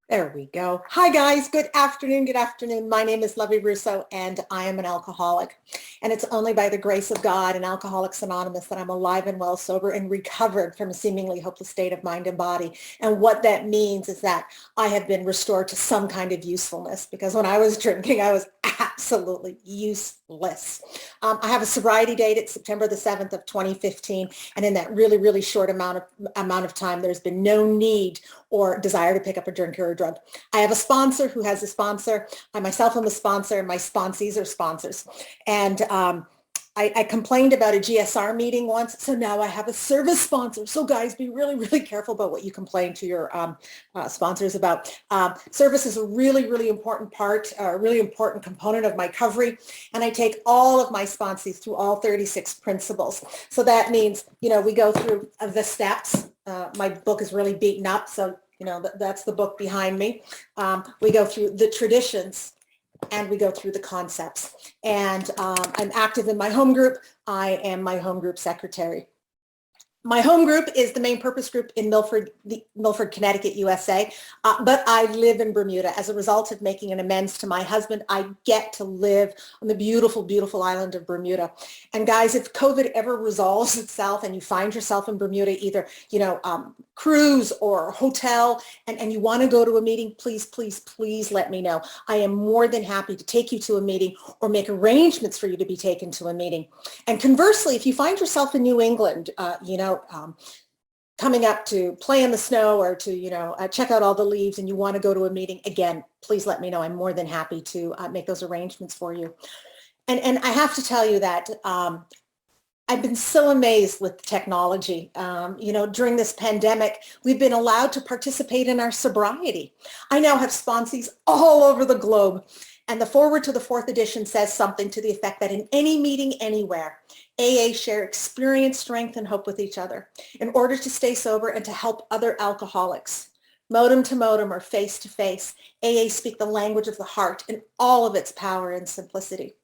There we go. Hi, guys. Good afternoon. Good afternoon. My name is Lovey Russo, and I am an alcoholic. And it's only by the grace of God and Alcoholics Anonymous that I'm alive and well, sober, and recovered from a seemingly hopeless state of mind and body. And what that means is that I have been restored to some kind of usefulness, because when I was drinking, I was absolutely useless. I have a sobriety date. It's September the 7th of 2015. And in that really, really short amount of time, there's been no need or desire to pick up a drink or a drug. I have a sponsor who has a sponsor. I myself am a sponsor, and my sponsees are sponsors. And I complained about a GSR meeting once, so now I have a service sponsor. So guys, be really, really careful about what you complain to your sponsors about. Service is a really, really important part, a really important component of my recovery, and I take all of my sponsees through all 36 principles. So that means, we go through the steps. My book is really beaten up, so that's the book behind me. We go through the traditions, and we go through the concepts. And I'm active in my home group. I am my home group secretary. My home group is the main purpose group in Milford, Connecticut, USA, but I live in Bermuda. As a result of making an amends to my husband, I get to live on the beautiful, beautiful island of Bermuda. And guys, if COVID ever resolves itself and you find yourself in Bermuda, either, cruise or hotel, and you want to go to a meeting, please, please, please let me know. I am more than happy to take you to a meeting or make arrangements for you to be taken to a meeting. And conversely, if you find yourself in New England, coming up to play in the snow or to, check out all the leaves, and you want to go to a meeting, again, please let me know. I'm more than happy to make those arrangements for you. And I have to tell you that I've been so amazed with technology. During this pandemic, we've been allowed to participate in our sobriety. I now have sponsees all over the globe. And the foreword to the 4th edition says something to the effect that in any meeting anywhere, AA share experience, strength, and hope with each other in order to stay sober and to help other alcoholics. Modem to modem or face to face, AA speak the language of the heart in all of its power and simplicity.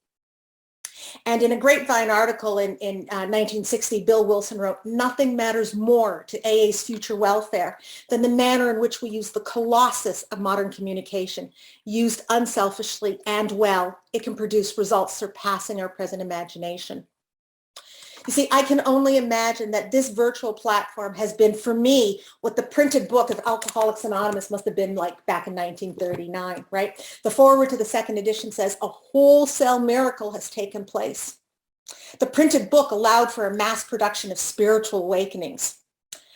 And in a Grapevine article in 1960, Bill Wilson wrote, "Nothing matters more to AA's future welfare than the manner in which we use the colossus of modern communication. Used unselfishly and well, it can produce results surpassing our present imagination." You see, I can only imagine that this virtual platform has been for me what the printed book of Alcoholics Anonymous must have been like back in 1939, right? The foreword to the 2nd edition says, "A wholesale miracle has taken place." The printed book allowed for a mass production of spiritual awakenings.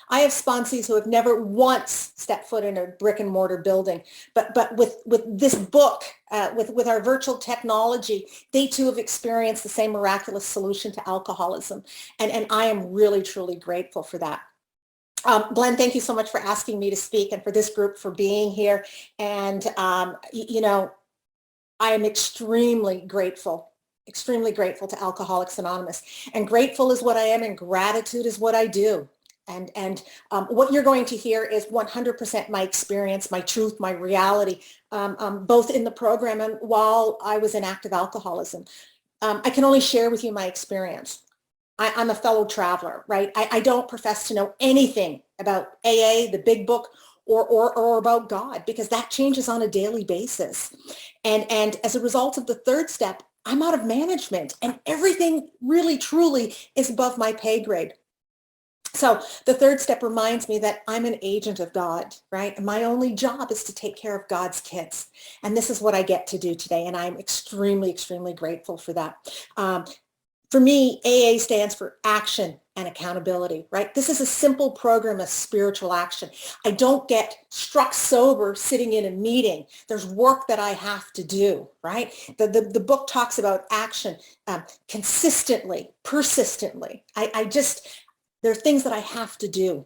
I have sponsees who have never once stepped foot in a brick and mortar building, but with this book, with our virtual technology, they too have experienced the same miraculous solution to alcoholism. And I am really, truly grateful for that. Glenn, thank you so much for asking me to speak, and for this group for being here. And, I am extremely grateful to Alcoholics Anonymous. And grateful is what I am, and gratitude is what I do. And what you're going to hear is 100% my experience, my truth, my reality, both in the program and while I was in active alcoholism. I can only share with you my experience. I'm a fellow traveler, right? I don't profess to know anything about AA, the big book, or about God, because that changes on a daily basis. And as a result of the 3rd step, I'm out of management, and everything really, truly is above my pay grade. So the 3rd step reminds me that I'm an agent of God, right? And my only job is to take care of God's kids. And this is what I get to do today. And I'm extremely, extremely grateful for that. For me, AA stands for action and accountability, right? This is a simple program of spiritual action. I don't get struck sober sitting in a meeting. There's work that I have to do, right? The book talks about action consistently, persistently. There are things that I have to do.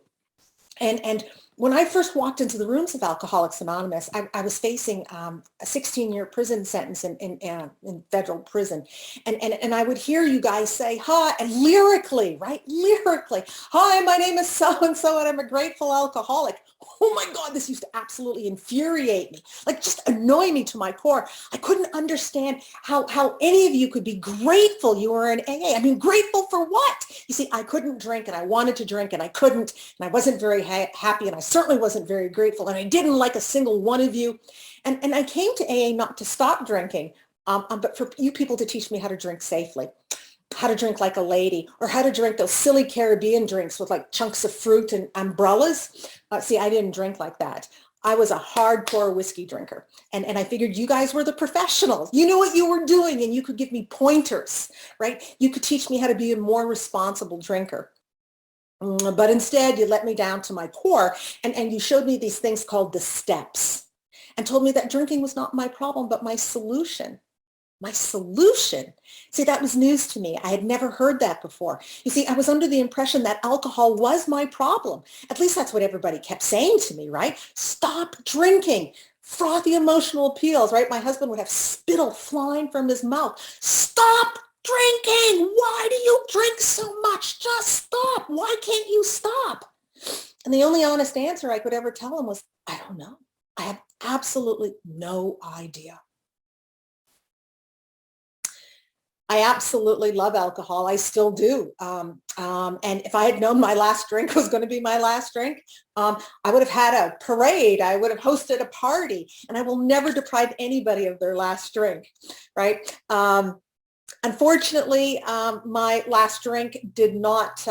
And when I first walked into the rooms of Alcoholics Anonymous, I was facing a 16-year prison sentence in federal prison. And I would hear you guys say, hi, and lyrically, right? Lyrically, hi, my name is so-and-so, and I'm a grateful alcoholic. Oh my God, this used to absolutely infuriate me, like just annoy me to my core. I couldn't understand how any of you could be grateful you were in AA. I mean, grateful for what? You see, I couldn't drink, and I wanted to drink, and I couldn't, and I wasn't very happy, and I certainly wasn't very grateful, and I didn't like a single one of you. And I came to AA not to stop drinking, but for you people to teach me how to drink safely, how to drink like a lady, or how to drink those silly Caribbean drinks with like chunks of fruit and umbrellas. See, I didn't drink like that. I was a hardcore whiskey drinker. And I figured you guys were the professionals. You knew what you were doing, and you could give me pointers, right? You could teach me how to be a more responsible drinker. But instead, you let me down to my core, and you showed me these things called the steps, and told me that drinking was not my problem, but my solution. My solution. See, that was news to me. I had never heard that before. You see, I was under the impression that alcohol was my problem. At least that's what everybody kept saying to me, right? Stop drinking. Frothy emotional appeals, right? My husband would have spittle flying from his mouth. Stop drinking. Why do you drink so much? Just stop. Why can't you stop? And the only honest answer I could ever tell him was, I don't know. I have absolutely no idea. I absolutely love alcohol. I still do. And if I had known my last drink was going to be my last drink, I would have had a parade. I would have hosted a party, and I will never deprive anybody of their last drink, right? Unfortunately, my last drink did not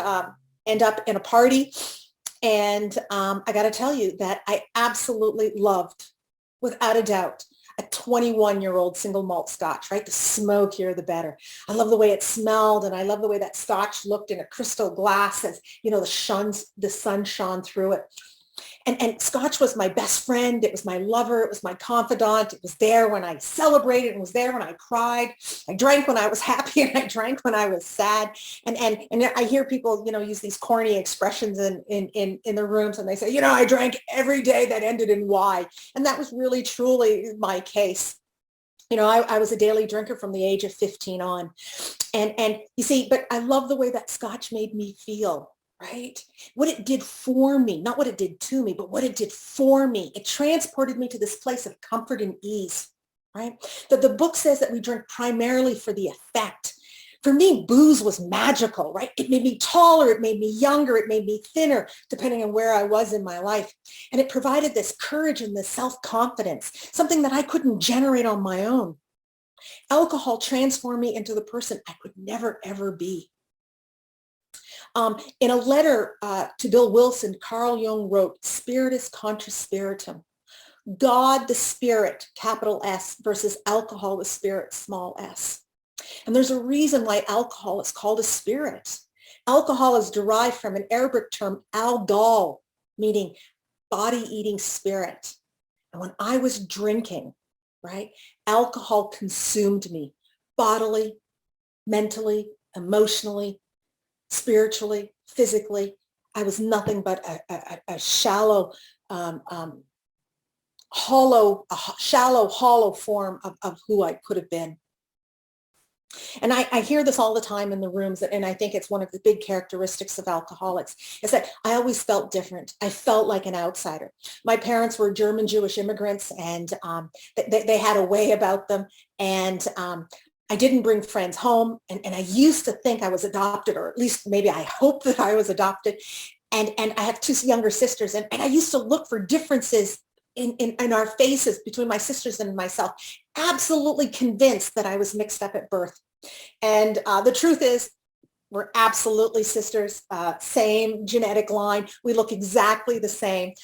end up in a party. And I got to tell you that I absolutely loved, without a doubt, a 21-year-old single malt scotch, right? The smokier, the better. I love the way it smelled, and I love the way that scotch looked in a crystal glass as, you know, the sun shone through it. And scotch was my best friend. It was my lover. It was my confidant. It was there when I celebrated, and was there when I cried. I drank when I was happy, and I drank when I was sad. And I hear people, you know, use these corny expressions in the rooms, and they say, you know, I drank every day that ended in Y. And that was really, truly my case. You know, I was a daily drinker from the age of 15 on. And you see, but I love the way that scotch made me feel. Right? What it did for me, not what it did to me, but what it did for me. It transported me to this place of comfort and ease, right? That the book says that we drink primarily for the effect. For me, booze was magical, right? It made me taller, it made me younger, it made me thinner, depending on where I was in my life. And it provided this courage and this self-confidence, something that I couldn't generate on my own. Alcohol transformed me into the person I could never, ever be. In a letter to Bill Wilson, Carl Jung wrote, Spiritus contra spiritum. God the spirit, capital S, versus alcohol the spirit, small s. And there's a reason why alcohol is called a spirit. Alcohol is derived from an Arabic term, algol, meaning body-eating spirit. And when I was drinking, right, alcohol consumed me bodily, mentally, emotionally, spiritually, physically. I was nothing but a shallow, hollow form of who I could have been. And I hear this all the time in the rooms, and I think it's one of the big characteristics of alcoholics, is that I always felt different. I felt like an outsider. My parents were German Jewish immigrants, and they had a way about them. And I didn't bring friends home, and I used to think I was adopted, or at least maybe I hoped that I was adopted. And I have two younger sisters, and I used to look for differences in our faces between my sisters and myself, absolutely convinced that I was mixed up at birth. And the truth is, we're absolutely sisters, same genetic line. We look exactly the same.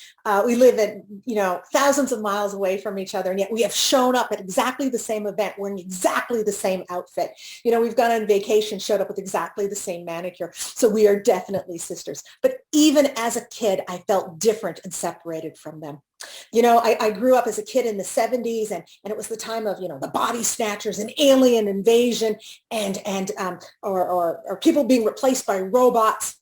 We live at, you know, thousands of miles away from each other, and yet we have shown up at exactly the same event, wearing exactly the same outfit. You know, we've gone on vacation, showed up with exactly the same manicure. So we are definitely sisters. But even as a kid, I felt different and separated from them. You know, I grew up as a kid in the 70s, and it was the time of, you know, the body snatchers and alien invasion or people being replaced by robots.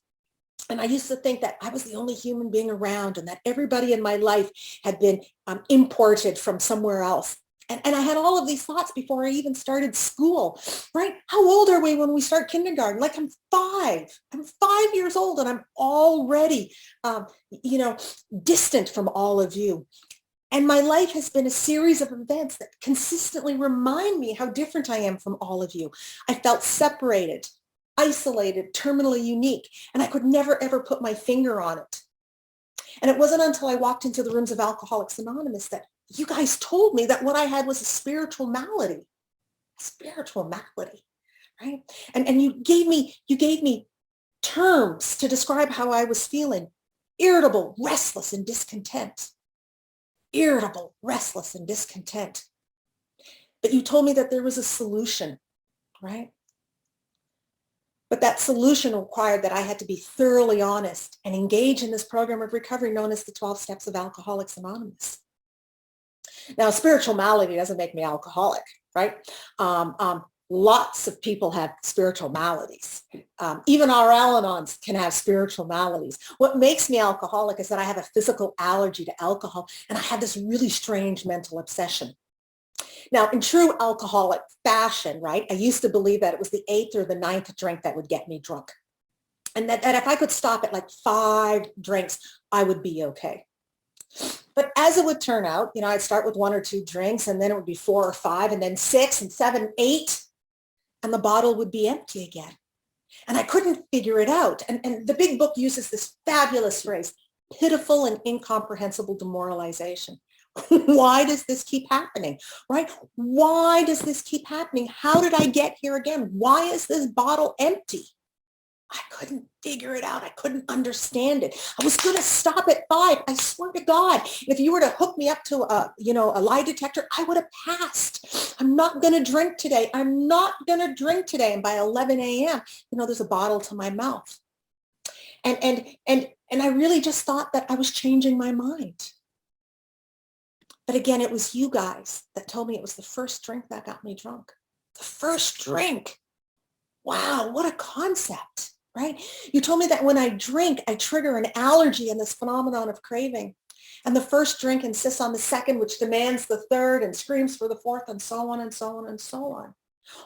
And I used to think that I was the only human being around, and that everybody in my life had been imported from somewhere else. And I had all of these thoughts before I even started school, right? How old are we when we start kindergarten? Like I'm 5. I'm 5 years old, and I'm already, you know, distant from all of you. And my life has been a series of events that consistently remind me how different I am from all of you. I felt separated, isolated, terminally unique, and I could never, ever put my finger on it. And it wasn't until I walked into the rooms of Alcoholics Anonymous that you guys told me that what I had was a spiritual malady, right? And you gave me terms to describe how I was feeling: irritable, restless, and discontent. Irritable, restless, and discontent. But you told me that there was a solution, right? But that solution required that I had to be thoroughly honest and engage in this program of recovery known as the 12 Steps of Alcoholics Anonymous. Now, spiritual malady doesn't make me alcoholic, right? Lots of people have spiritual maladies. Even our Al-Anons can have spiritual maladies. What makes me alcoholic is that I have a physical allergy to alcohol, and I have this really strange mental obsession. Now, in true alcoholic fashion, right, I used to believe that it was the 8th or the 9th drink that would get me drunk. And that if I could stop at like 5 drinks, I would be okay. But as it would turn out, I'd start with 1 or 2 drinks, and then it would be 4 or 5, and then 6 and 7, 8, and the bottle would be empty again. And I couldn't figure it out. And the big book uses this fabulous phrase: pitiful and incomprehensible demoralization. Why does this keep happening, right? Why does this keep happening? How did I get here again? Why is this bottle empty? I couldn't figure it out. I couldn't understand it. I was going to stop at 5. I swear to God, if you were to hook me up to a lie detector, I would have passed. I'm not going to drink today. I'm not going to drink today. And by 11 a.m., there's a bottle to my mouth. And I really just thought that I was changing my mind. But again, it was you guys that told me it was the first drink that got me drunk. The first drink. Wow, what a concept, right? You told me that when I drink, I trigger an allergy and this phenomenon of craving. And the first drink insists on the second, which demands the third and screams for the fourth, and so on and so on and so on.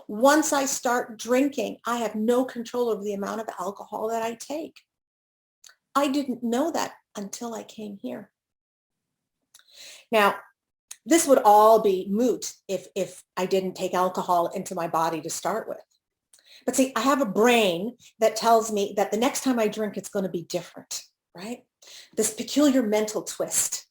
Once I start drinking, I have no control over the amount of alcohol that I take. I didn't know that until I came here. Now, this would all be moot if I didn't take alcohol into my body to start with. But see, I have a brain that tells me that the next time I drink, it's going to be different, right? This peculiar mental twist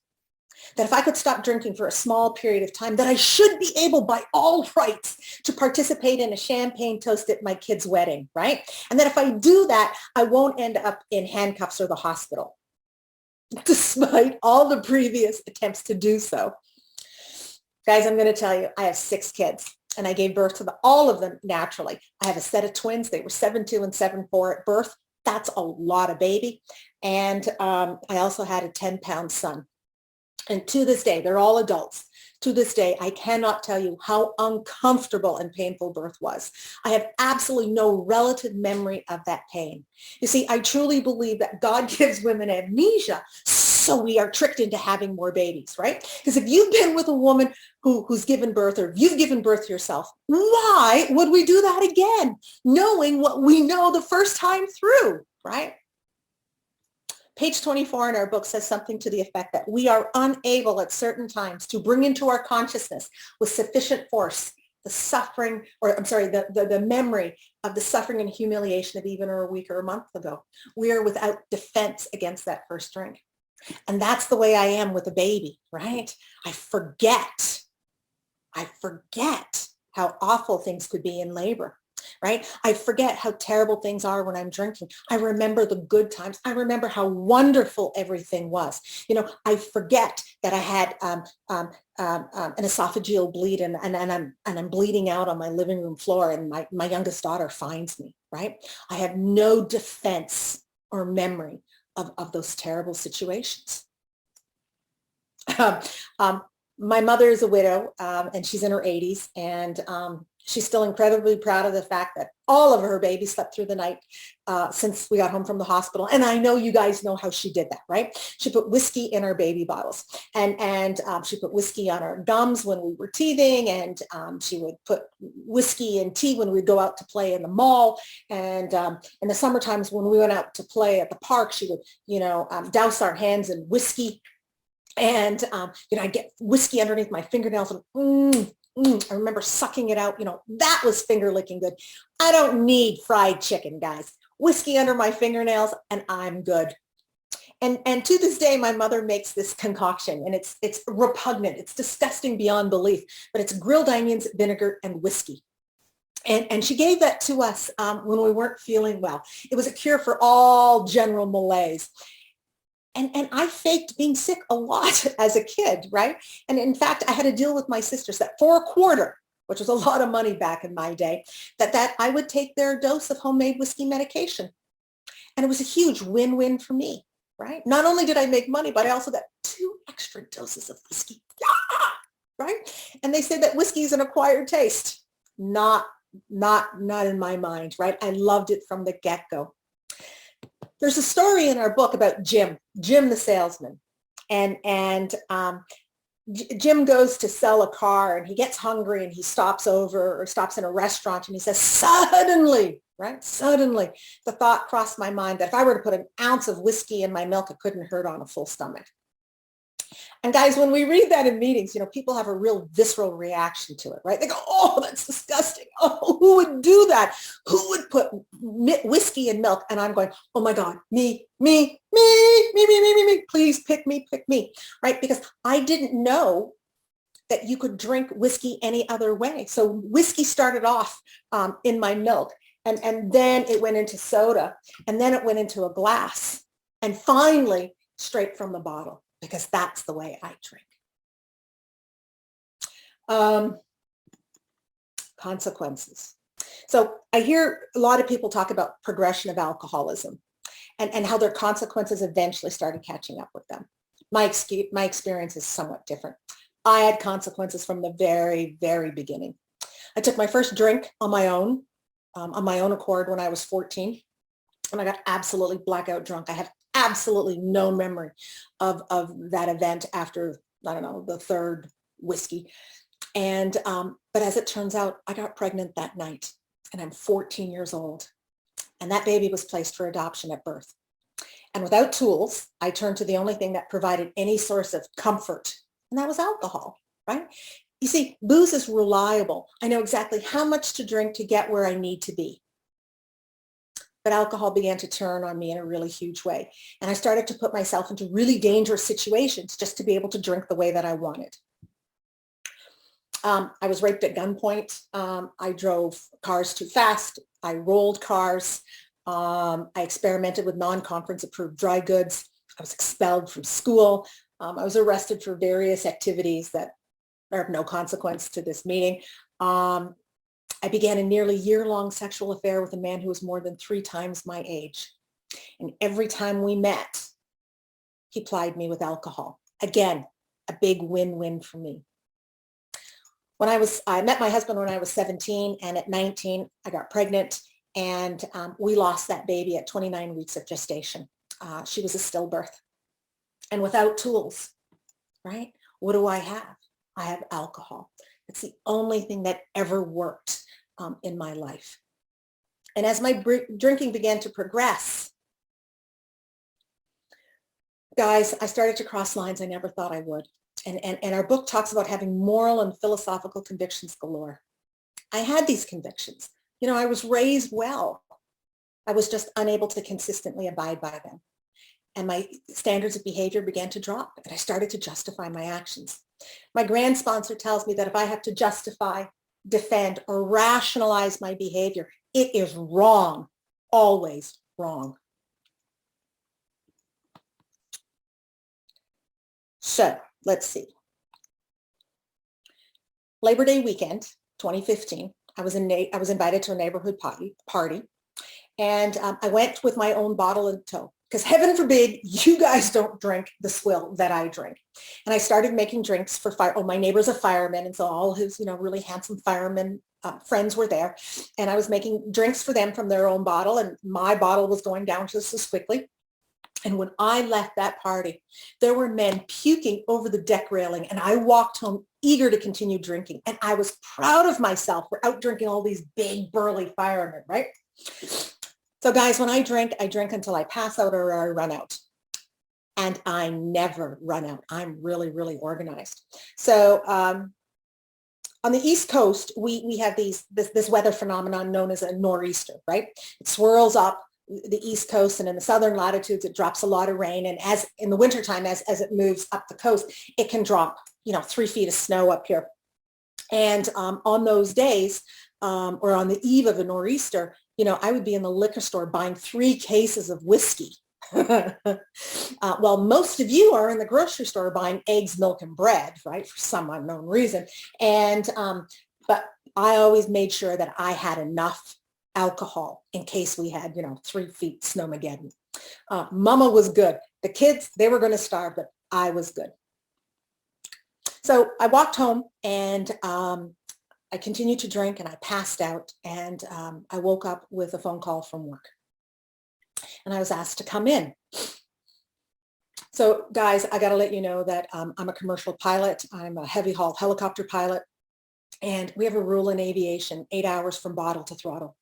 that if I could stop drinking for a small period of time, that I should be able by all rights to participate in a champagne toast at my kid's wedding, right? And that if I do that, I won't end up in handcuffs or the hospital, despite all the previous attempts to do so. Guys, I'm going to tell you, I have 6 kids, and I gave birth to all of them naturally. I have a set of twins. They were 7'2" and 7'4" at birth. That's a lot of baby. And I also had a 10-pound son. And to this day, they're all adults. To this day, I cannot tell you how uncomfortable and painful birth was. I have absolutely no relative memory of that pain. You see, I truly believe that God gives women amnesia, so we are tricked into having more babies, right? Because if you've been with a woman who's given birth, or if you've given birth yourself, why would we do that again, knowing what we know the first time through, right? Page 24 in our book says something to the effect that we are unable at certain times to bring into our consciousness with sufficient force the suffering, or I'm sorry, the memory of the suffering and humiliation of even a week or a month ago. We are without defense against that first drink. And that's the way I am with a baby, right? I forget how awful things could be in labor, right? I forget how terrible things are when I'm drinking. I remember the good times. I remember how wonderful everything was. I forget that I had an esophageal bleed and I'm bleeding out on my living room floor, and my youngest daughter finds me, right? I have no defense or memory of those terrible situations. My mother is a widow, and she's in her 80s, and she's still incredibly proud of the fact that all of her babies slept through the night since we got home from the hospital. And I know you guys know how she did that, right? She put whiskey in our baby bottles, and she put whiskey on our gums when we were teething, and she would put whiskey and tea when we'd go out to play in the mall. And in the summer times when we went out to play at the park, she would, douse our hands in whiskey. And, I get whiskey underneath my fingernails, and I remember sucking it out. That was finger licking good. I don't need fried chicken, guys. Whiskey under my fingernails, and I'm good. And to this day, my mother makes this concoction, and it's repugnant. It's disgusting beyond belief, but it's grilled onions, vinegar, and whiskey. And she gave that to us when we weren't feeling well. It was a cure for all general malaise. And I faked being sick a lot as a kid, right? And in fact, I had to deal with my sisters that for a quarter, which was a lot of money back in my day, that I would take their dose of homemade whiskey medication. And it was a huge win-win for me, right? Not only did I make money, but I also got 2 extra doses of whiskey, right? And they said that whiskey is an acquired taste. Not in my mind, right? I loved it from the get-go. There's a story in our book about Jim the salesman. And Jim goes to sell a car, and he gets hungry, and he stops in a restaurant, and he says, suddenly, right? Suddenly, the thought crossed my mind that if I were to put an ounce of whiskey in my milk, it couldn't hurt on a full stomach. And guys, when we read that in meetings, people have a real visceral reaction to it, right? They go, oh, that's disgusting. Oh, who would do that? Who would put whiskey in milk? And I'm going, oh my God, me. Please pick me, right? Because I didn't know that you could drink whiskey any other way. So whiskey started off in my milk, and then it went into soda, and then it went into a glass, and finally straight from the bottle, because that's the way I drink. Consequences. So I hear a lot of people talk about progression of alcoholism and how their consequences eventually started catching up with them. My experience is somewhat different. I had consequences from the very, very beginning. I took my first drink on my own accord when I was 14, and I got absolutely blackout drunk. I have absolutely no memory of that event after, I don't know, the third whiskey. And, but as it turns out, I got pregnant that night, and I'm 14 years old. And that baby was placed for adoption at birth. And without tools, I turned to the only thing that provided any source of comfort, and that was alcohol, right? You see, booze is reliable. I know exactly how much to drink to get where I need to be. But alcohol began to turn on me in a really huge way. And I started to put myself into really dangerous situations just to be able to drink the way that I wanted. I was raped at gunpoint. I drove cars too fast. I rolled cars. I experimented with non-conference approved dry goods. I was expelled from school. I was arrested for various activities that are of no consequence to this meeting. I began a nearly year-long sexual affair with a man who was more than 3 times my age. And every time we met, he plied me with alcohol. Again, a big win-win for me. I met my husband when I was 17, and at 19, I got pregnant, and we lost that baby at 29 weeks of gestation. She was a stillbirth. And without tools, right? What do I have? I have alcohol. It's the only thing that ever worked in my life. And as my drinking began to progress, guys, I started to cross lines I never thought I would. And our book talks about having moral and philosophical convictions galore. I had these convictions. I was raised well. I was just unable to consistently abide by them. And my standards of behavior began to drop, and I started to justify my actions. My grand sponsor tells me that if I have to justify, defend, or rationalize my behavior, it is wrong, always wrong. So let's see. Labor Day weekend, 2015, I was invited to a neighborhood party, and I went with my own bottle in tow. Because heaven forbid you guys don't drink the swill that I drink. And I started making drinks for my neighbor's a fireman. And so all his, really handsome fireman friends were there. And I was making drinks for them from their own bottle. And my bottle was going down just as quickly. And when I left that party, there were men puking over the deck railing. And I walked home eager to continue drinking. And I was proud of myself for out drinking all these big burly firemen, right? So guys, when I drink until I pass out or I run out. And I never run out. I'm really, really organized. So on the East Coast, we have this weather phenomenon known as a nor'easter, right? It swirls up the East Coast, and in the southern latitudes, it drops a lot of rain. And as in the wintertime, as it moves up the coast, it can drop, 3 feet of snow up here. And on those days, or on the eve of a nor'easter, I would be in the liquor store buying 3 cases of whiskey. Well, most of you are in the grocery store buying eggs, milk, and bread, right? For some unknown reason. And, but I always made sure that I had enough alcohol in case we had, 3 feet snowmageddon. Mama was good. The kids, they were going to starve, but I was good. So I walked home, and I continued to drink, and I passed out, and I woke up with a phone call from work, and I was asked to come in. So guys, I got to let you know that I'm a commercial pilot. I'm a heavy haul helicopter pilot. And we have a rule in aviation, 8 hours from bottle to throttle,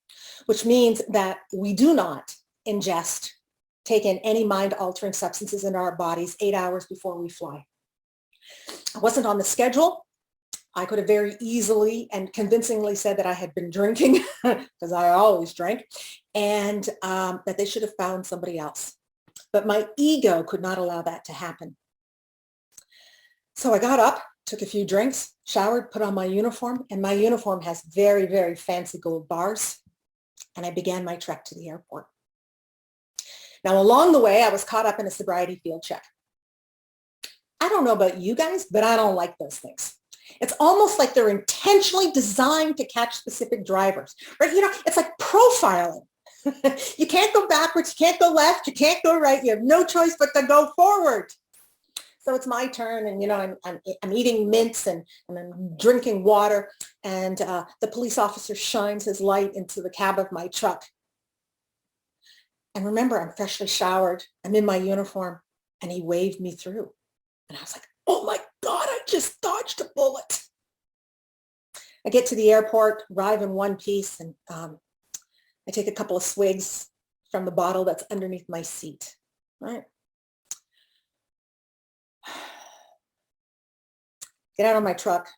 which means that we do not ingest, take in any mind-altering substances into our bodies 8 hours before we fly. I wasn't on the schedule. I could have very easily and convincingly said that I had been drinking, because I always drank, and that they should have found somebody else. But my ego could not allow that to happen. So I got up, took a few drinks, showered, put on my uniform, and my uniform has very, very fancy gold bars, and I began my trek to the airport. Now, along the way, I was caught up in a sobriety field check. I don't know about you guys, but I don't like those things. It's almost like they're intentionally designed to catch specific drivers, right? It's like profiling. You can't go backwards, you can't go left, you can't go right. You have no choice but to go forward. So it's my turn, and I'm eating mints, and I'm drinking water, and the police officer shines his light into the cab of my truck. And remember, I'm freshly showered, I'm in my uniform, and he waved me through. And I was like, oh my God, I just dodged a bullet. I get to the airport, arrive in one piece, and I take a couple of swigs from the bottle that's underneath my seat, right? Get out of my truck,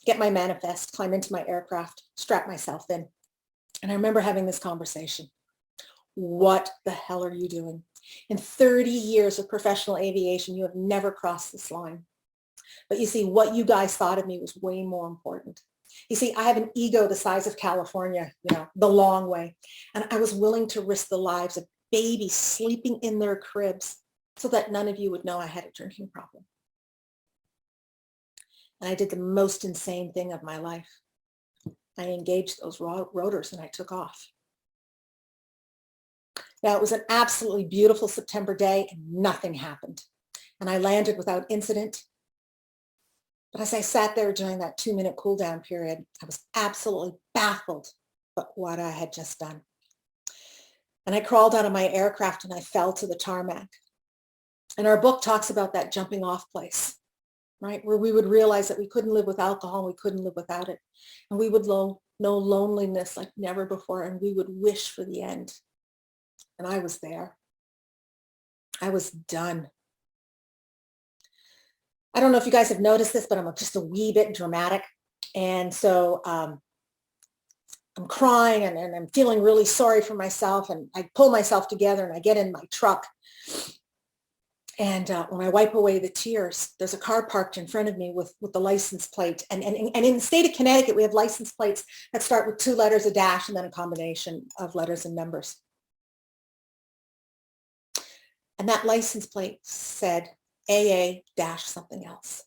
get my manifest, climb into my aircraft, strap myself in. And I remember having this conversation. What the hell are you doing? In 30 years of professional aviation, you have never crossed this line. But you see, what you guys thought of me was way more important. You see, I have an ego the size of California, the long way. And I was willing to risk the lives of babies sleeping in their cribs so that none of you would know I had a drinking problem. And I did the most insane thing of my life. I engaged those rotors and I took off. Now, it was an absolutely beautiful September day and nothing happened. And I landed without incident. But as I sat there during that 2-minute cool down period, I was absolutely baffled by what I had just done. And I crawled out of my aircraft and I fell to the tarmac. And our book talks about that jumping off place, right? Where we would realize that we couldn't live with alcohol, we couldn't live without it. And we would know loneliness like never before, and we would wish for the end. And I was there. I was done. I don't know if you guys have noticed this, but I'm just a wee bit dramatic. And so I'm crying and I'm feeling really sorry for myself. And I pull myself together and I get in my truck. And when I wipe away the tears, there's a car parked in front of me with the license plate. And in the state of Connecticut, we have license plates that start with 2 letters, a dash, and then a combination of letters and numbers. And that license plate said AA dash something else.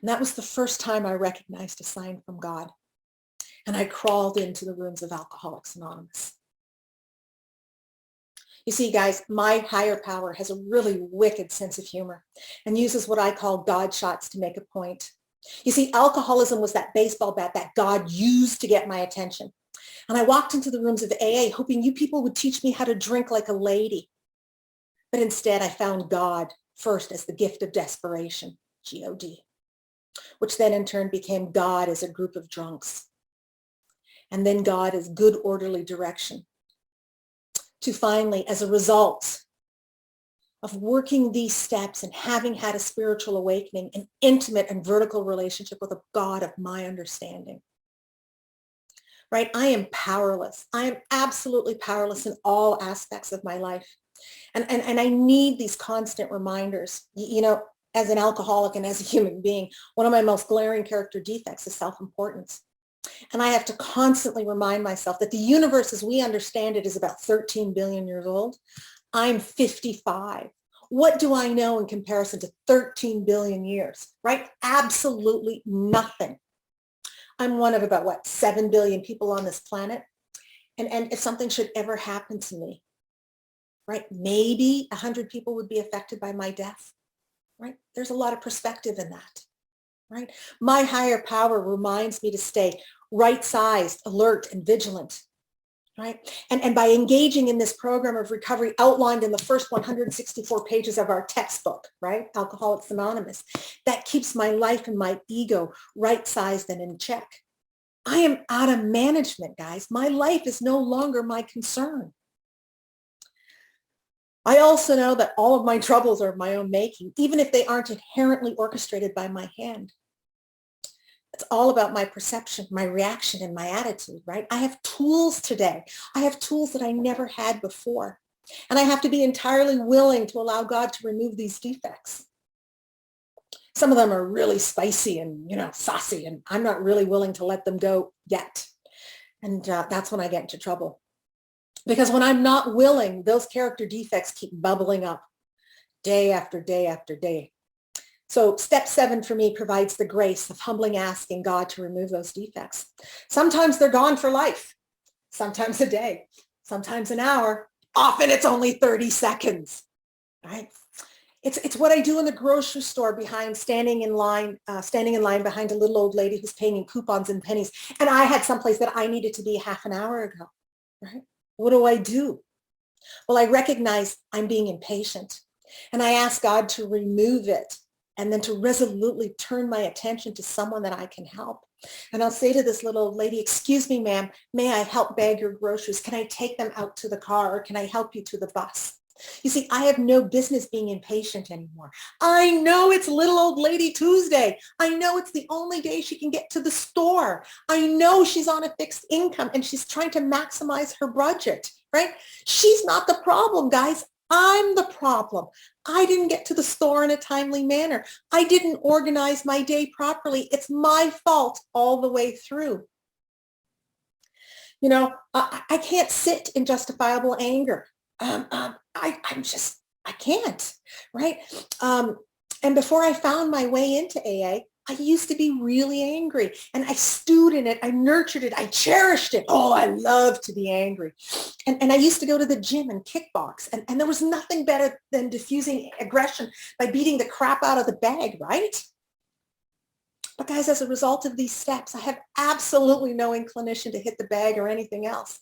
And that was the first time I recognized a sign from God. And I crawled into the rooms of Alcoholics Anonymous. You see, guys, my higher power has a really wicked sense of humor and uses what I call God shots to make a point. You see, alcoholism was that baseball bat that God used to get my attention. And I walked into the rooms of AA hoping you people would teach me how to drink like a lady. But instead, I found God first as the gift of desperation, G-O-D, which then in turn became God as a group of drunks. And then God as good orderly direction. To finally, as a result of working these steps and having had a spiritual awakening, an intimate and vertical relationship with a God of my understanding. right? I am powerless. I am absolutely powerless in all aspects of my life. And I need these constant reminders. As an alcoholic and as a human being, one of my most glaring character defects is self-importance. And I have to constantly remind myself that the universe as we understand it is about 13 billion years old. I'm 55. What do I know in comparison to 13 billion years, right? Absolutely nothing. I'm one of about 7 billion people on this planet. And if something should ever happen to me, right, maybe 100 people would be affected by my death, right? There's a lot of perspective in that, right? My higher power reminds me to stay right-sized, alert, and vigilant, right? And by engaging in this program of recovery outlined in the first 164 pages of our textbook, right? Alcoholics Anonymous, that keeps my life and my ego right-sized and in check. I am out of management, guys. My life is no longer my concern. I also know that all of my troubles are of my own making, even if they aren't inherently orchestrated by my hand. It's all about my perception, my reaction, and my attitude, right? I have tools today. I have tools that I never had before. And I have to be entirely willing to allow God to remove these defects. Some of them are really spicy and, saucy, and I'm not really willing to let them go yet. And that's when I get into trouble. Because when I'm not willing, those character defects keep bubbling up day after day after day. So step 7 for me provides the grace of humbly asking God to remove those defects. Sometimes they're gone for life, sometimes a day, sometimes an hour. Often it's only 30 seconds, right? It's what I do in the grocery store behind standing in line behind a little old lady who's paying in coupons and pennies. And I had someplace that I needed to be half an hour ago, right? What do? Well, I recognize I'm being impatient, and I ask God to remove it and then to resolutely turn my attention to someone that I can help. And I'll say to this little old lady, excuse me, ma'am, may I help bag your groceries? Can I take them out to the car, or can I help you to the bus? You see, I have no business being impatient anymore. I know it's little old lady Tuesday. I know it's the only day she can get to the store. I know she's on a fixed income and she's trying to maximize her budget, right? She's not the problem, guys. I'm the problem. I didn't get to the store in a timely manner. I didn't organize my day properly. It's my fault all the way through. I can't sit in justifiable anger. I can't, right? And before I found my way into AA, I used to be really angry, and I stewed in it. I nurtured it. I cherished it. Oh, I love to be angry. And I used to go to the gym and kickbox, and there was nothing better than diffusing aggression by beating the crap out of the bag, right? But guys, as a result of these steps, I have absolutely no inclination to hit the bag or anything else.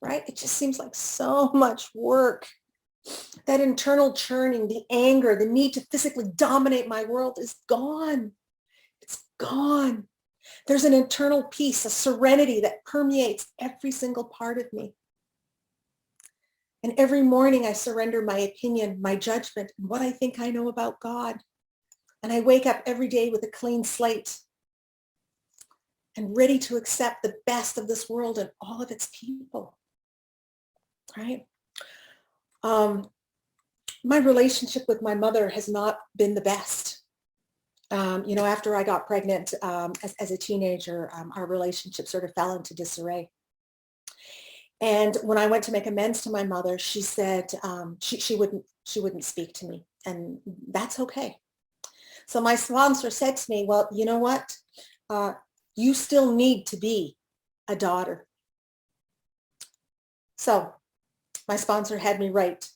Right? It just seems like so much work. That internal churning, the anger, the need to physically dominate my world is gone. It's gone. There's an internal peace, a serenity that permeates every single part of me. And every morning I surrender my opinion, my judgment, and what I think I know about God. And I wake up every day with a clean slate and ready to accept the best of this world and all of its people. Right? My relationship with my mother has not been the best. After I got pregnant as a teenager, our relationship sort of fell into disarray. And when I went to make amends to my mother, she said she wouldn't speak to me, and that's okay. So my sponsor said to me, well, you know what? You still need to be a daughter. So my sponsor had me write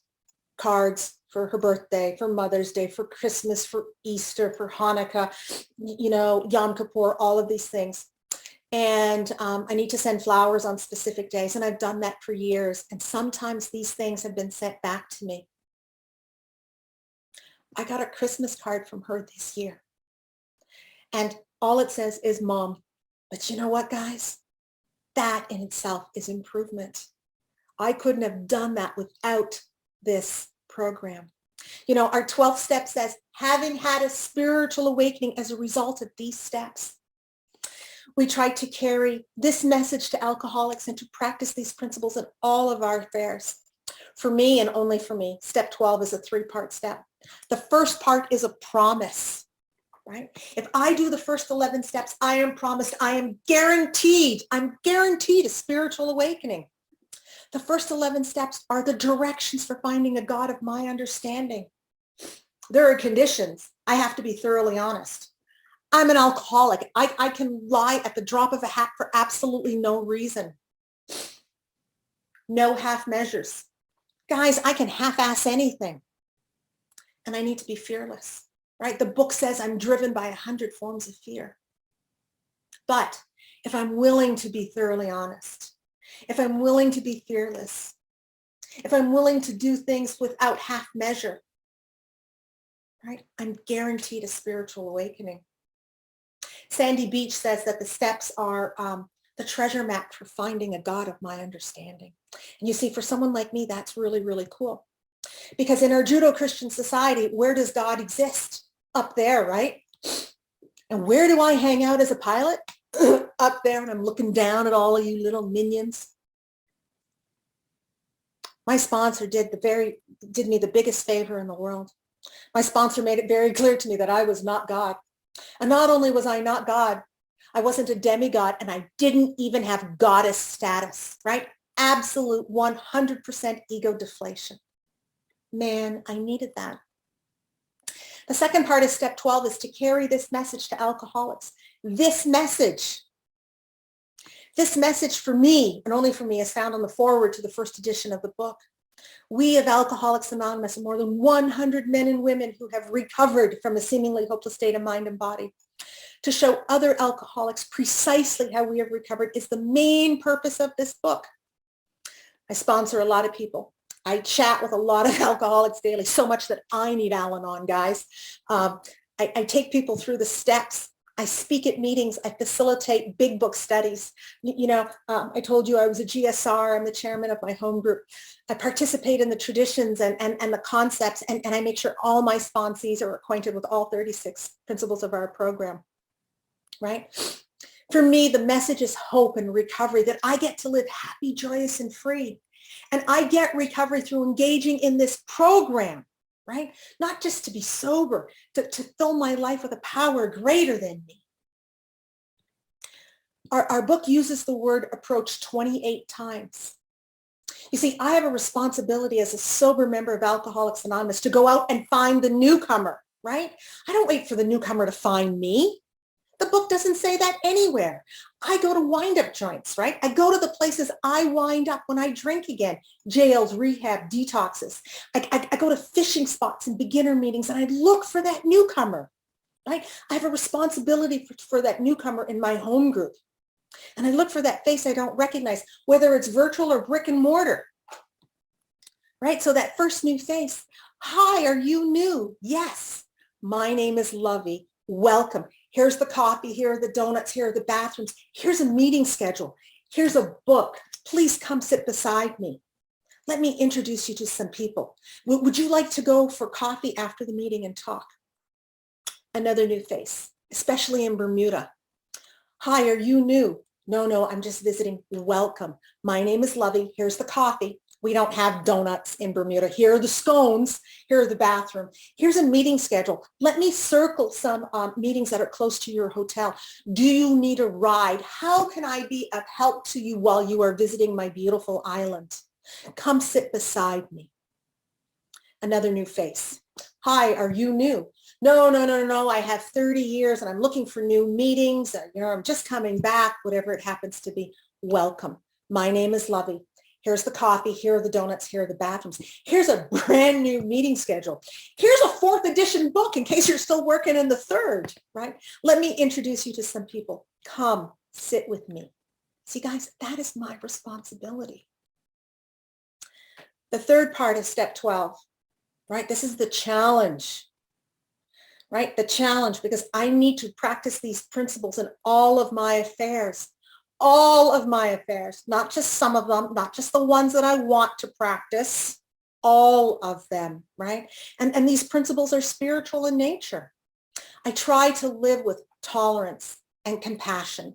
cards for her birthday, for Mother's Day, for Christmas, for Easter, for Hanukkah, Yom Kippur, all of these things. And I need to send flowers on specific days. And I've done that for years. And sometimes these things have been sent back to me. I got a Christmas card from her this year. And all it says is Mom. But you know what, guys? That in itself is improvement. I couldn't have done that without this program. Our 12th step says, having had a spiritual awakening as a result of these steps. We try to carry this message to alcoholics and to practice these principles in all of our affairs. For me and only for me, step 12 is a 3-part step. The first part is a promise, right? If I do the first 11 steps, I am promised, I'm guaranteed a spiritual awakening. The first 11 steps are the directions for finding a God of my understanding. There are conditions. I have to be thoroughly honest. I'm an alcoholic. I can lie at the drop of a hat for absolutely no reason. No half measures. Guys, I can half-ass anything. And I need to be fearless, right? The book says I'm driven by 100 forms of fear. But if I'm willing to be thoroughly honest, if I'm willing to be fearless, if I'm willing to do things without half measure, right, I'm guaranteed a spiritual awakening. Sandy Beach says that the steps are the treasure map for finding a God of my understanding. And you see, for someone like me, that's really, really cool. Because in our Judeo-Christian society, where does God exist? Up there, right? And where do I hang out as a pilot? Up there, and I'm looking down at all of you little minions. My sponsor did me the biggest favor in the world. My sponsor made it very clear to me that I was not God. And not only was I not God, I wasn't a demigod, and I didn't even have goddess status, right? Absolute 100% ego deflation. Man, I needed that. The second part of step 12 is to carry this message to alcoholics. This message for me, and only for me, is found on the foreword to the first edition of the book. We of Alcoholics Anonymous are more than 100 men and women who have recovered from a seemingly hopeless state of mind and body. To show other alcoholics precisely how we have recovered is the main purpose of this book. I sponsor a lot of people. I chat with a lot of alcoholics daily, so much that I need Al-Anon, guys. I take people through the steps. I speak at meetings. I facilitate big book studies. I told you I was a GSR. I'm the chairman of my home group. I participate in the traditions and the concepts, and I make sure all my sponsees are acquainted with all 36 principles of our program, right? For me, the message is hope and recovery, that I get to live happy, joyous, and free. And I get recovery through engaging in this program, right? Not just to be sober, to fill my life with a power greater than me. Our book uses the word approach 28 times. You see, I have a responsibility as a sober member of Alcoholics Anonymous to go out and find the newcomer, right? I don't wait for the newcomer to find me. The book doesn't say that anywhere. I go to wind-up joints, right? I go to the places I wind up when I drink again. Jails, rehab, detoxes. I go to fishing spots and beginner meetings, and I look for that newcomer, right? I have a responsibility for that newcomer in my home group. And I look for that face I don't recognize, whether it's virtual or brick and mortar, right? So that first new face. Hi, are you new? Yes. My name is Lovey. Welcome. Here's the coffee. Here are the donuts. Here are the bathrooms. Here's a meeting schedule. Here's a book. Please come sit beside me. Let me introduce you to some people. Would you like to go for coffee after the meeting and talk? Another new face, especially in Bermuda. Hi, are you new? No, I'm just visiting. Welcome. My name is Lovey. Here's the coffee. We don't have donuts in Bermuda. Here are the scones. Here are the bathroom. Here's a meeting schedule. Let me circle some meetings that are close to your hotel. Do you need a ride? How can I be of help to you while you are visiting my beautiful island? Come sit beside me. Another new face. Hi, are you new? No. I have 30 years and I'm looking for new meetings. I'm just coming back, whatever it happens to be. Welcome. My name is Lovey. Here's the coffee. Here are the donuts. Here are the bathrooms. Here's a brand new meeting schedule. Here's a 4th edition book in case you're still working in the 3rd, right? Let me introduce you to some people. Come sit with me. See, guys, that is my responsibility. The third part of step 12, right? This is the challenge, right? The challenge, because I need to practice these principles in all of my affairs. All of my affairs, not just some of them, not just the ones that I want to practice, all of them, right? And these principles are spiritual in nature. I try to live with tolerance and compassion,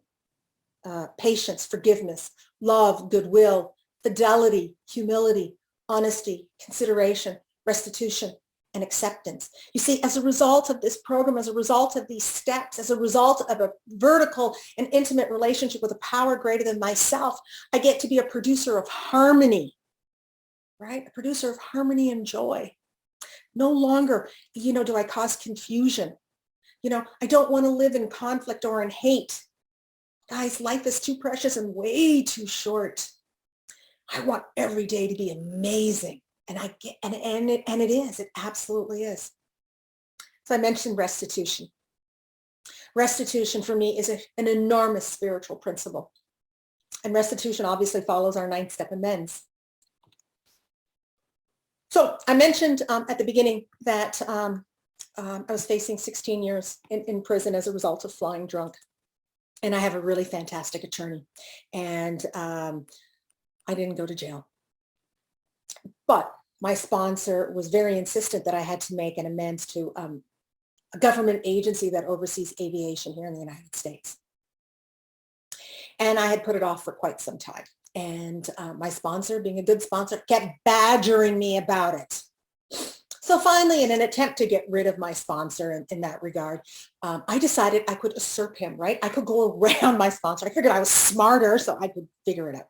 patience, forgiveness, love, goodwill, fidelity, humility, honesty, consideration, restitution, and acceptance. You see, as a result of this program, as a result of these steps, as a result of a vertical and intimate relationship with a power greater than myself, I get to be a producer of harmony, right? A producer of harmony and joy. No longer, do I cause confusion? I don't want to live in conflict or in hate. Guys, life is too precious and way too short. I want every day to be amazing. And it is. It absolutely is. So I mentioned restitution. Restitution for me is an enormous spiritual principle. And restitution obviously follows our 9th step amends. So I mentioned at the beginning that I was facing 16 years in prison as a result of flying drunk. And I have a really fantastic attorney. And I didn't go to jail. But my sponsor was very insistent that I had to make an amends to a government agency that oversees aviation here in the United States. And I had put it off for quite some time. And my sponsor, being a good sponsor, kept badgering me about it. So finally, in an attempt to get rid of my sponsor in that regard, I decided I could usurp him, right? I could go around my sponsor. I figured I was smarter, so I could figure it out.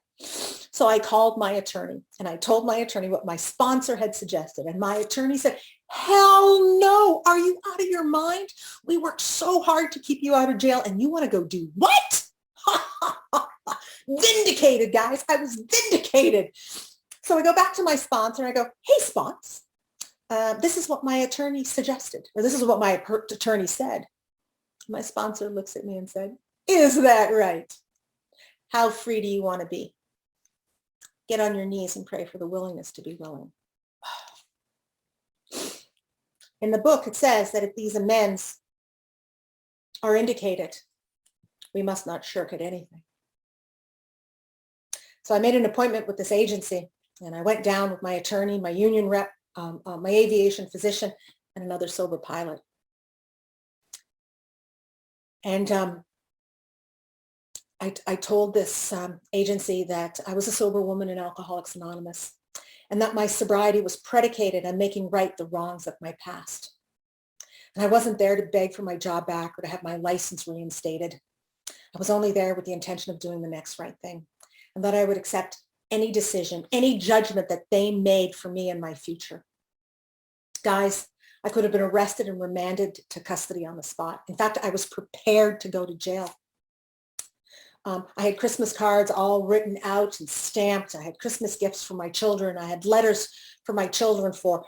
So I called my attorney and I told my attorney what my sponsor had suggested. And my attorney said, hell no, are you out of your mind? We worked so hard to keep you out of jail and you want to go do what? Vindicated, guys. I was vindicated. So I go back to my sponsor and I go, hey, spons, this is what my attorney suggested, or this is what my attorney said. My sponsor looks at me and said, is that right? How free do you want to be? Get on your knees and pray for the willingness to be willing. In the book, it says that if these amends are indicated, we must not shirk at anything. So I made an appointment with this agency and I went down with my attorney, my union rep, my aviation physician, and another sober pilot. And I told this agency that I was a sober woman in Alcoholics Anonymous and that my sobriety was predicated on making right the wrongs of my past. And I wasn't there to beg for my job back or to have my license reinstated. I was only there with the intention of doing the next right thing, and that I would accept any decision, any judgment that they made for me and my future. Guys, I could have been arrested and remanded to custody on the spot. In fact, I was prepared to go to jail. I had Christmas cards all written out and stamped. I had Christmas gifts for my children. I had letters for my children for,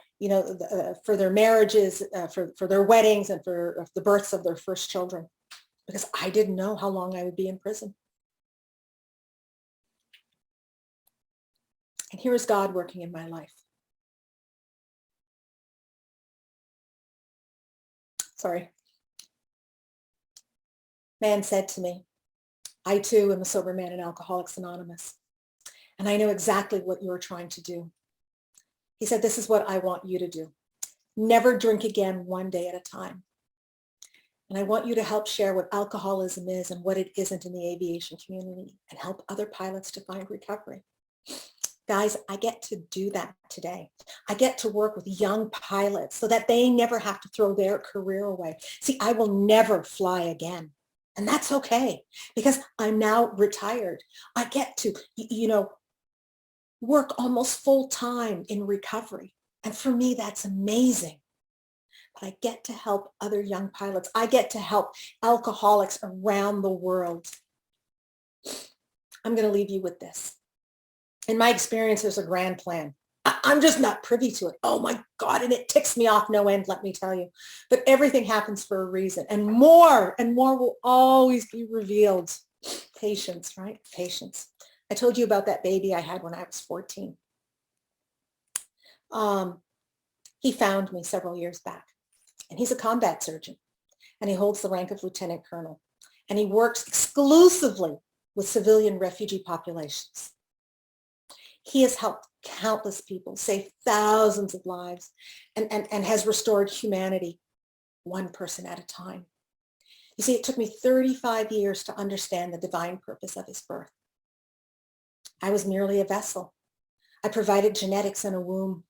for their marriages, for their weddings, and for the births of their first children, because I didn't know how long I would be in prison. And here is God working in my life. Sorry. Man said to me, I too am a sober man in Alcoholics Anonymous, and I know exactly what you're trying to do. He said, this is what I want you to do. Never drink again one day at a time. And I want you to help share what alcoholism is and what it isn't in the aviation community, and help other pilots to find recovery. Guys, I get to do that today. I get to work with young pilots so that they never have to throw their career away. See, I will never fly again. And that's okay, because I'm now retired. I get to, work almost full time in recovery. And for me, that's amazing. But I get to help other young pilots. I get to help alcoholics around the world. I'm going to leave you with this. In my experience, there's a grand plan. I'm just not privy to it. Oh my God. And it ticks me off no end, let me tell you. But everything happens for a reason, and more will always be revealed. Patience, right? Patience. I told you about that baby I had when I was 14. He found me several years back, and he's a combat surgeon, and he holds the rank of lieutenant colonel, and he works exclusively with civilian refugee populations. He has helped countless people, saved thousands of lives, and has restored humanity one person at a time. You see, it took me 35 years to understand the divine purpose of his birth. I was merely a vessel. I provided genetics in a womb.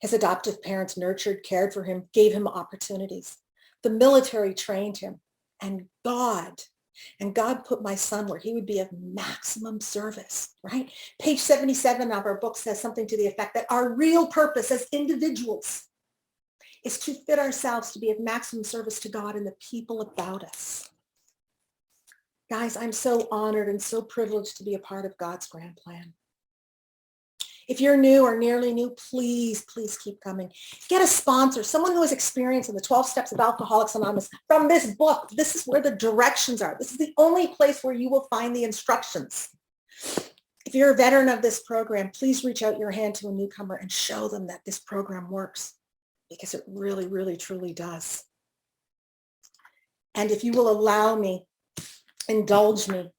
His adoptive parents nurtured, cared for him, gave him opportunities. The military trained him, and God put my son where he would be of maximum service, right? Page 77 of our book says something to the effect that our real purpose as individuals is to fit ourselves to be of maximum service to God and the people about us. Guys, I'm so honored and so privileged to be a part of God's grand plan. If you're new or nearly new, please keep coming. Get a sponsor, someone who has experience in the 12 Steps of Alcoholics Anonymous from this book. This is where the directions are. This is the only place where you will find the instructions. If you're a veteran of this program, please reach out your hand to a newcomer and show them that this program works, because it really, really, truly does. And if you will allow me, indulge me,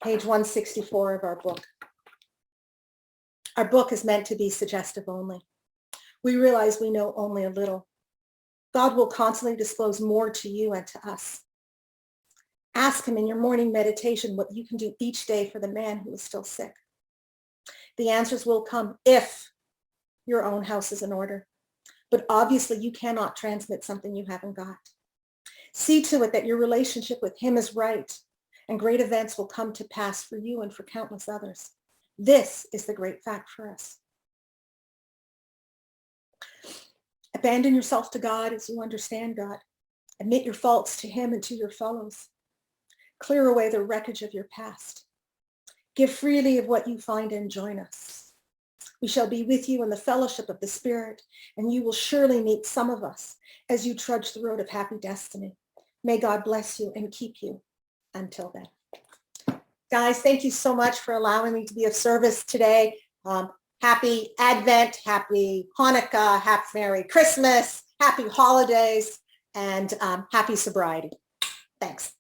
page 164 of our book. Our book is meant to be suggestive only. We realize we know only a little. God will constantly disclose more to you and to us. Ask him in your morning meditation what you can do each day for the man who is still sick. The answers will come if your own house is in order. But obviously you cannot transmit something you haven't got. See to it that your relationship with him is right, and great events will come to pass for you and for countless others. This is the great fact for us. Abandon yourself to God as you understand God. Admit your faults to him and to your fellows. Clear away the wreckage of your past. Give freely of what you find and join us. We shall be with you in the fellowship of the Spirit, and you will surely meet some of us as you trudge the road of happy destiny. May God bless you and keep you until then. Guys, thank you so much for allowing me to be of service today. Happy Advent, happy Hanukkah, happy Merry Christmas, happy holidays, and happy sobriety. Thanks.